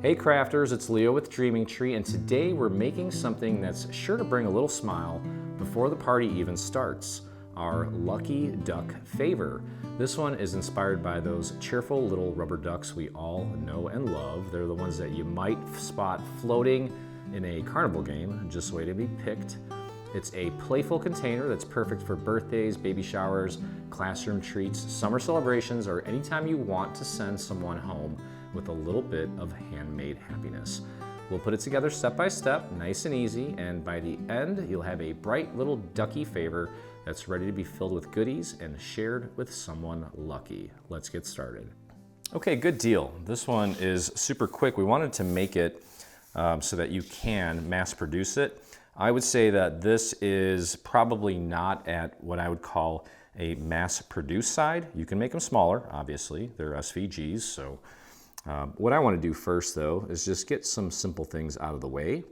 Hey crafters, it's Leo with Dreaming Tree, and today we're making something that's sure to bring a little smile before the party even starts, our Lucky Duck Favor. This one is inspired by those cheerful little rubber ducks we all know and love. They're the ones that you might spot floating in a carnival game, just waiting to be picked. It's a playful container that's perfect for birthdays, baby showers, classroom treats, summer celebrations, or anytime you want to send someone home with a little bit of handmade happiness. We'll put it together step by step, nice and easy, and by the end, you'll have a bright little ducky favor that's ready to be filled with goodies and shared with someone lucky. Let's get started. Okay, good deal. This one is super quick. We wanted to make it so that you can mass produce it. I would say that this is probably not at what I would call a mass produced side. You can make them smaller, obviously. They're SVGs, so what I want to do first, though, is just get some simple things out of the way.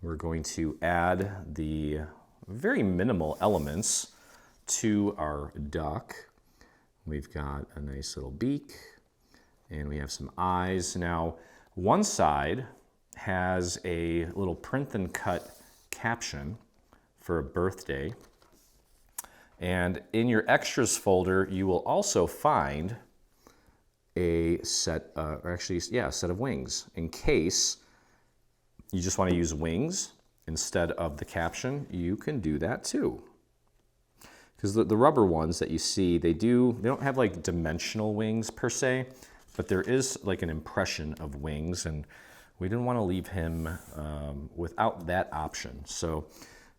We're going to add the very minimal elements to our duck. We've got a nice little beak, and we have some eyes. Now, one side has a little print and cut caption for a birthday. And in your extras folder, you will also find a set, a set of wings. In case you just want to use wings instead of the caption, you can do that too. Because the rubber ones that you see, they don't have like dimensional wings per se, but there is like an impression of wings, and we didn't want to leave him without that option. So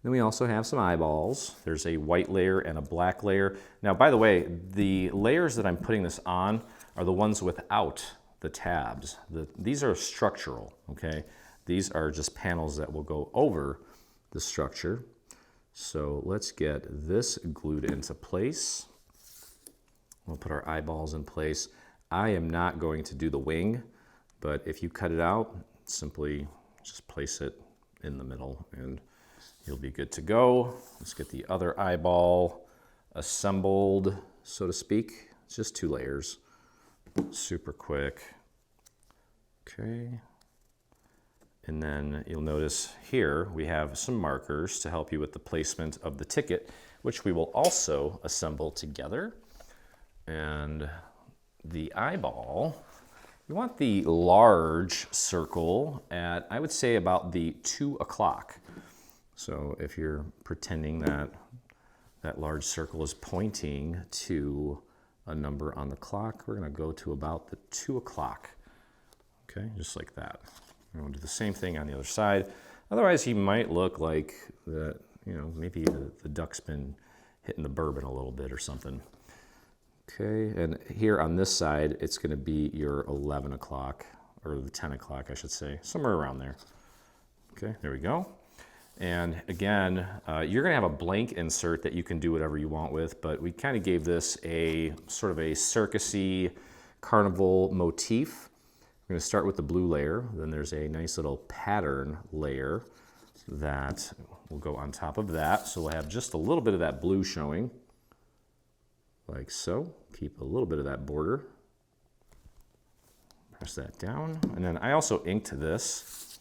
then we also have some eyeballs. There's a white layer and a black layer. Now, by the way, the layers that I'm putting this on are the ones without the tabs. These are structural, okay? These are just panels that will go over the structure. So let's get this glued into place. We'll put our eyeballs in place. I am not going to do the wing, but if you cut it out, simply just place it in the middle and you'll be good to go. Let's get the other eyeball assembled, so to speak. It's just 2 layers. Super quick. Okay. And then you'll notice here we have some markers to help you with the placement of the ticket, which we will also assemble together. And the eyeball, we want the large circle at, I would say, about the 2 o'clock. So if you're pretending that that large circle is pointing to a number on the clock, we're going to go to about the 2 o'clock. Okay, just like that. We're going to do the same thing on the other side. Otherwise, he might look like that, maybe the duck's been hitting the bourbon a little bit or something. Okay, and here on this side, it's going to be your 11 o'clock, or the 10 o'clock, I should say, somewhere around there. Okay, there we go. And again, you're going to have a blank insert that you can do whatever you want with, but we kind of gave this a sort of a circusy carnival motif. We're going to start with the blue layer. Then there's a nice little pattern layer that will go on top of that. So we'll have just a little bit of that blue showing, like so. Keep a little bit of that border. Press that down. And then I also inked this,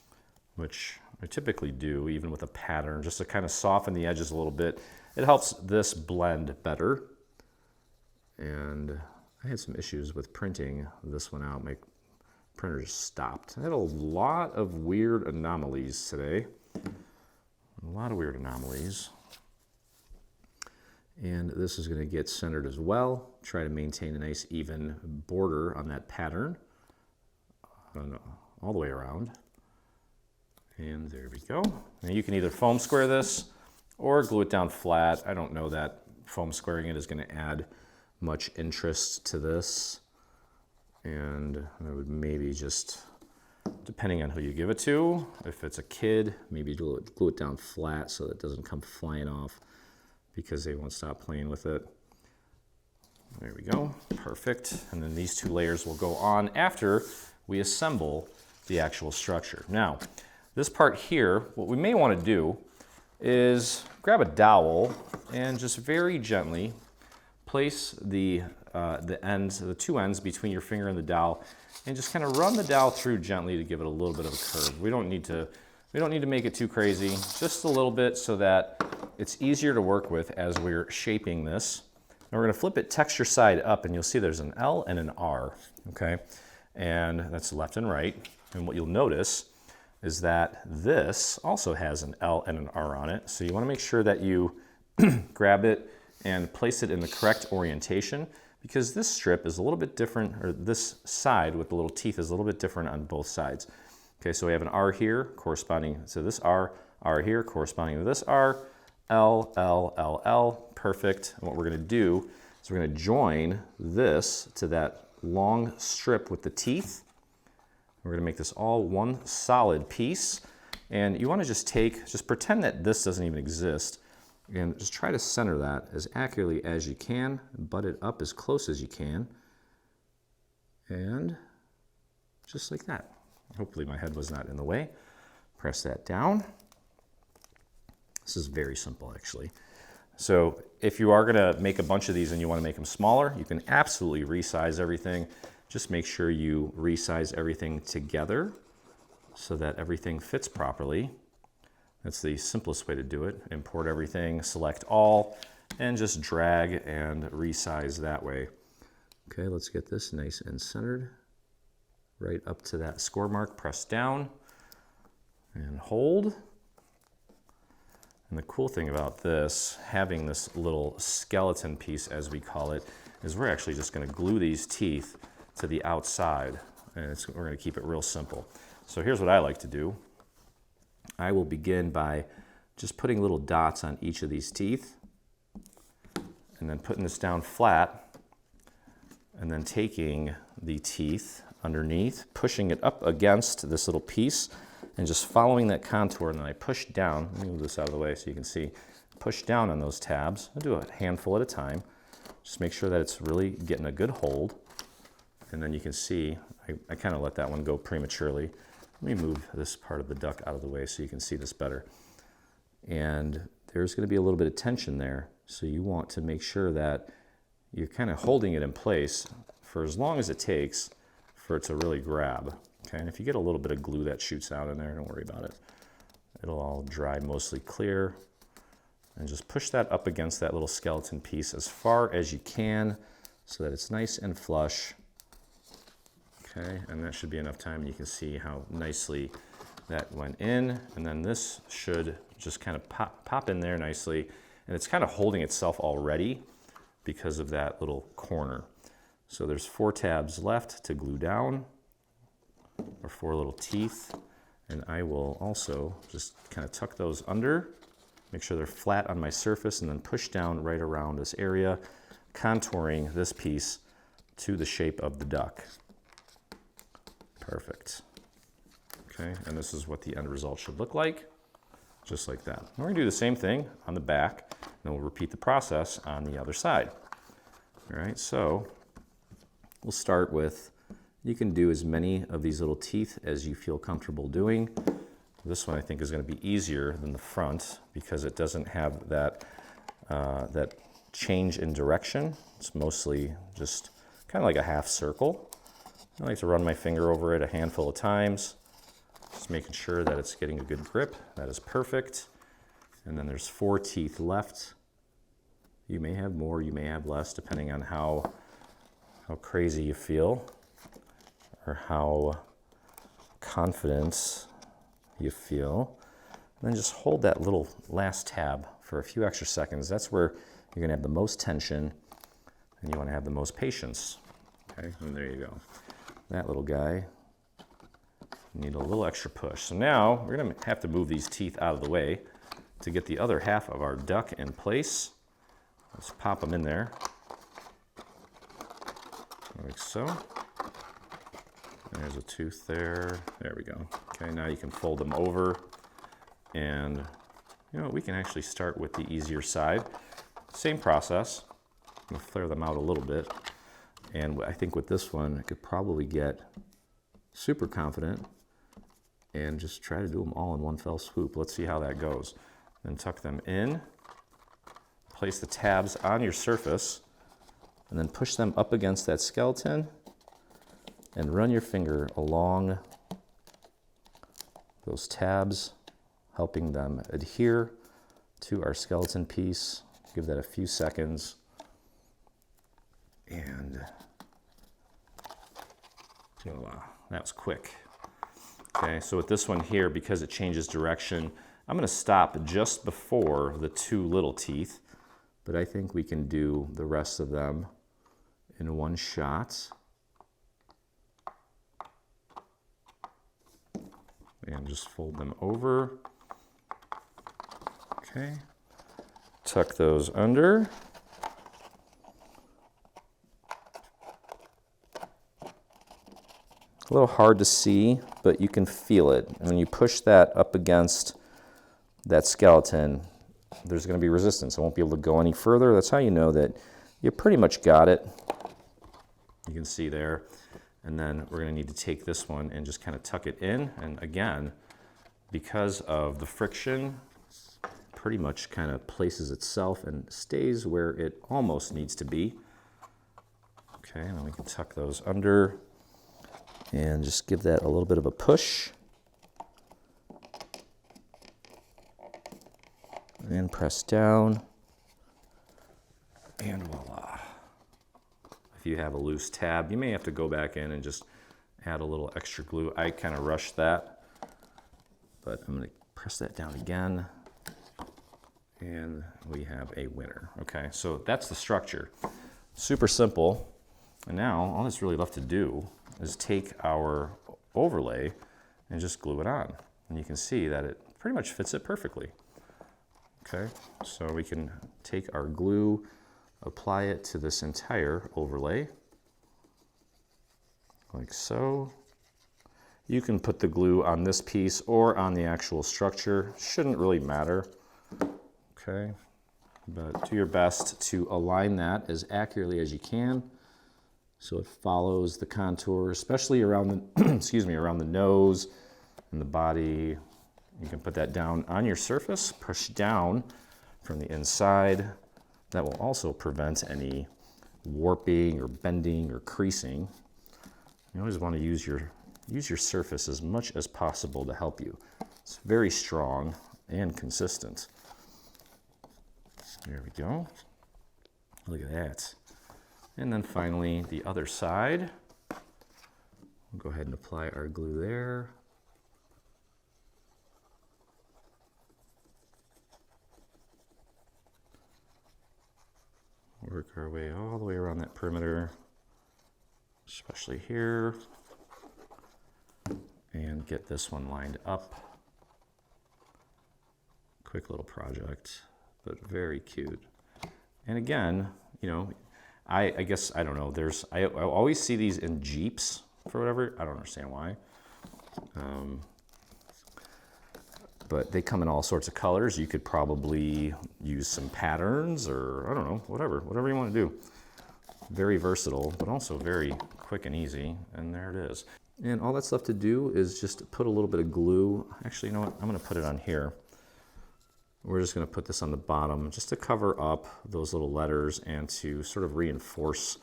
which I typically do, even with a pattern, just to kind of soften the edges a little bit. It helps this blend better. And I had some issues with printing this one out. My printer just stopped. I had a lot of weird anomalies today. A lot of weird anomalies. And this is going to get centered as well. Try to maintain a nice even border on that pattern all the way around. And there we go. Now you can either foam square this or glue it down flat. I don't know that foam squaring it is going to add much interest to this. And I would maybe just, depending on who you give it to, if it's a kid, maybe glue it down flat so that it doesn't come flying off because they won't stop playing with it. There we go, perfect. And then these 2 layers will go on after we assemble the actual structure. Now, this part here, what we may want to do is grab a dowel and just very gently place the 2 ends between your finger and the dowel and just kind of run the dowel through gently to give it a little bit of a curve. We don't need to make it too crazy, just a little bit so that it's easier to work with as we're shaping this. And we're gonna flip it texture side up, and you'll see there's an L and an R, okay? And that's left and right. And what you'll notice is that this also has an L and an R on it. So you wanna make sure that you grab it and place it in the correct orientation, because this strip is a little bit different, or this side with the little teeth is a little bit different on both sides. Okay, so we have an R here corresponding to this R, R here corresponding to this R, L, L, L, L, perfect. And what we're gonna do is we're gonna join this to that long strip with the teeth. We're gonna make this all one solid piece. And you wanna just pretend that this doesn't even exist, and just try to center that as accurately as you can, butt it up as close as you can, and just like that. Hopefully my head was not in the way. Press that down. This is very simple, actually. So if you are gonna make a bunch of these and you wanna make them smaller, you can absolutely resize everything. Just make sure you resize everything together so that everything fits properly. That's the simplest way to do it. Import everything, select all, and just drag and resize that way. Okay, let's get this nice and centered. Right up to that score mark, press down and hold. And the cool thing about this, having this little skeleton piece, as we call it, is we're actually just gonna glue these teeth to the outside, and we're gonna keep it real simple. So here's what I like to do. I will begin by just putting little dots on each of these teeth, and then putting this down flat, and then taking the teeth underneath, pushing it up against this little piece, and just following that contour. And then I push down. Let me move this out of the way so you can see. Push down on those tabs. I'll do a handful at a time. Just make sure that it's really getting a good hold. And then you can see, I kind of let that one go prematurely. Let me move this part of the duck out of the way so you can see this better. And there's going to be a little bit of tension there. So you want to make sure that you're kind of holding it in place for as long as it takes for it to really grab. Okay, and if you get a little bit of glue that shoots out in there, don't worry about it. It'll all dry mostly clear. And just push that up against that little skeleton piece as far as you can so that it's nice and flush. Okay, and that should be enough time. You can see how nicely that went in. And then this should just kind of pop in there nicely. And it's kind of holding itself already because of that little corner. So there's 4 tabs left to glue down, or 4 little teeth. And I will also just kind of tuck those under, make sure they're flat on my surface, and then push down right around this area, contouring this piece to the shape of the duck. Perfect. Okay, and this is what the end result should look like, just like that. And we're gonna do the same thing on the back, and then we'll repeat the process on the other side. All right, so we'll start with, you can do as many of these little teeth as you feel comfortable doing. This one I think is gonna be easier than the front because it doesn't have that, that change in direction. It's mostly just kind of like a half circle. I like to run my finger over it a handful of times, just making sure that it's getting a good grip. That is perfect. And then there's 4 teeth left. You may have more, you may have less, depending on how crazy you feel or how confident you feel. And then just hold that little last tab for a few extra seconds. That's where you're gonna have the most tension and you wanna have the most patience. Okay, and there you go. That little guy, need a little extra push. So now we're gonna have to move these teeth out of the way to get the other half of our duck in place. Let's pop them in there, like so. There's a tooth there. There we go. Okay, now you can fold them over, and you know, we can actually start with the easier side. Same process. I'm gonna flare them out a little bit. And I think with this one, I could probably get super confident and just try to do them all in one fell swoop. Let's see how that goes. Then tuck them in, place the tabs on your surface, and then push them up against that skeleton and run your finger along those tabs, helping them adhere to our skeleton piece. Give that a few seconds. And voila, that was quick. Okay, so with this one here, because it changes direction, I'm gonna stop just before the two little teeth, but I think we can do the rest of them in one shot. And just fold them over. Okay, tuck those under. A little hard to see, but you can feel it. And when you push that up against that skeleton, there's going to be resistance. It won't be able to go any further. That's how you know that you pretty much got it. You can see there. And then we're going to need to take this one and just kind of tuck it in. And again, because of the friction, pretty much kind of places itself and stays where it almost needs to be. Okay, and then we can tuck those under and just give that a little bit of a push. And press down. And voila. If you have a loose tab, you may have to go back in and just add a little extra glue. I kind of rushed that, but I'm going to press that down again. And we have a winner. Okay, so that's the structure. Super simple. And now all that's really left to do is take our overlay and just glue it on. And you can see that it pretty much fits it perfectly. Okay, so we can take our glue, apply it to this entire overlay, like so. You can put the glue on this piece or on the actual structure. Shouldn't really matter. Okay, but do your best to align that as accurately as you can so it follows the contour, especially around the excuse me, around the nose and the body. You can put that down on your surface, push down from the inside. That will also prevent any warping or bending or creasing. You always want to use your surface as much as possible to help you. It's very strong and consistent. There we go. Look at that. And then finally, the other side. We'll go ahead and apply our glue there. Work our way all the way around that perimeter, especially here, and get this one lined up. Quick little project, but very cute. And again, you know, I guess, I don't know, I always see these in Jeeps for whatever, I don't understand why. But they come in all sorts of colors. You could probably use some patterns or, I don't know, whatever you want to do. Very versatile, but also very quick and easy. And there it is. And all that's left to do is just put a little bit of glue. Actually, you know what? I'm going to put it on here. We're just going to put this on the bottom just to cover up those little letters and to sort of reinforce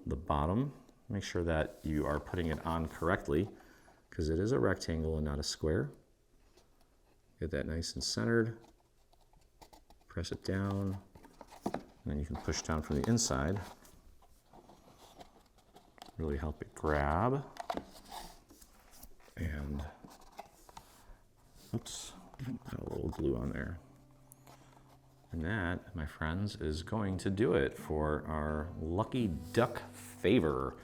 the bottom. Make sure that you are putting it on correctly because it is a rectangle and not a square. Get that nice and centered. Press it down. And then you can push down from the inside. Really help it grab. And, oops, got a little glue on there. And that, my friends, is going to do it for our Lucky Duck favor.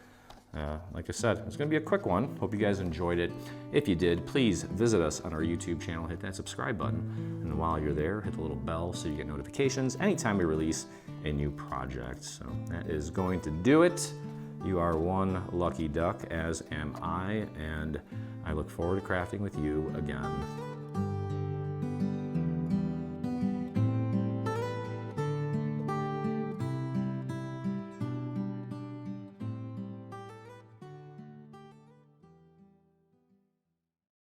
Like I said, it's going to be a quick one. Hope you guys enjoyed it. If you did, please visit us on our YouTube channel. Hit that subscribe button. And while you're there, hit the little bell so you get notifications anytime we release a new project. So that is going to do it. You are one lucky duck, as am I, and I look forward to crafting with you again.